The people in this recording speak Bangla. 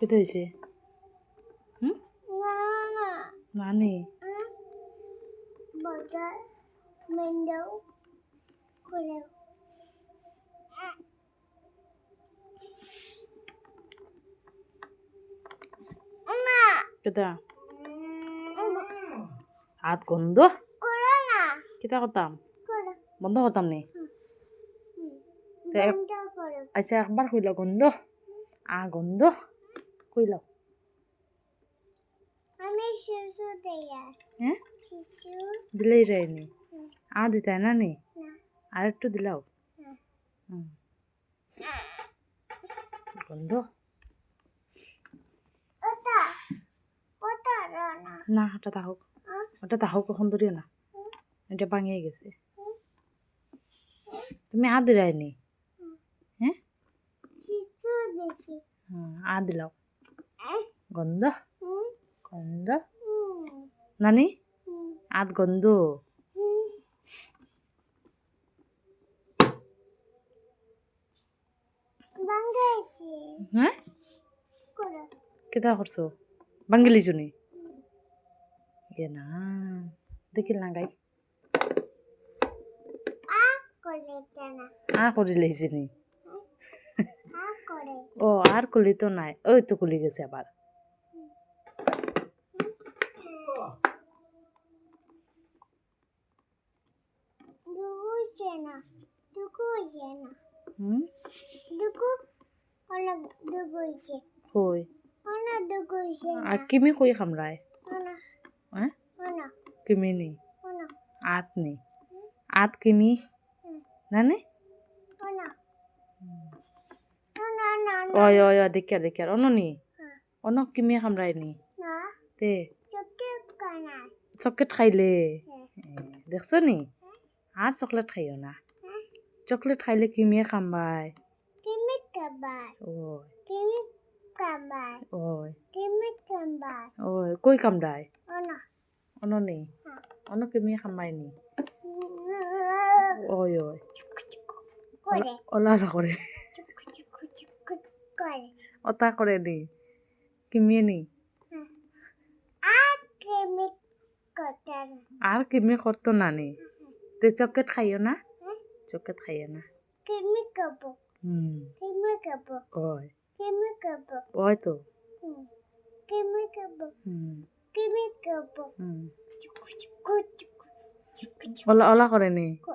কেটে হয়েছে হুম নানি বাজার মেন্দাও করে কেটা হাত গন্ধ করে না কেটা করতাম করে বন্ধ করতাম নি বন্ধ করে আচ্ছা একবার কইল গন্ধ গন্ধ কইল আমি শিশু দেয়া হ্যাঁ শিশু দিলেই যায়নি দিতে না নি না আর একটু দিলাও না হুম গন্ধ ওটা ওটা না না ওটা তাহক কখন ধরিও না এটা ভাঙিয়ে গেছে তুমি দিলাইনি হ্যাঁ শিশু দিছি দিলাও গন্ধ গন্ধ হুম নানি হুম গন্ধ বাংলাদেশি হ্যাঁ করে কেটা করছো বাঙ্গিলি জুনি না দেখিল না গাই করে না করে লেছি নি করে ও আর কুলি তো নাই ওই তো কুলি গেছে আবার দুগুছে না দুগুছে না হুম দুগু অনেক দুগুছে কই অনেক দুগুছে আর কিমি কই খামরায় অনেক হ্যাঁ অনেক কিমি নি অনেক নি কিমি নানি অনেক ওই দেখিয়ার অননি অনক কিমি খামরায় নি না তে চোখে কানা চকলেট খাইলে হ্যাঁ দেখছো নি আর চকলেট খাইও না চকলেট খাইলে কিমিয়ে খামবাই তুমি কাবাই ওই তুমি কাবাই ওই তুমি কাবাই ওই কই কামদাই অনেক অননি অন কিমিয়ে খামবাই নি ওই করে অলারা করে চুকু চুকু চুকু করে অতা করে নি কিমিয়ে নি তুমি কটার আর কিমি করতো না নি তে চকলেট খাইও না চকলেট খাইও না তুমি কাবো হুম তুমি কাবো ওই তুমি কাবো ওই তো তুমি কাবো হুম তুমি কাবো হুম চুকু চুকু চুকু চুকু ওলা করে নি চুকু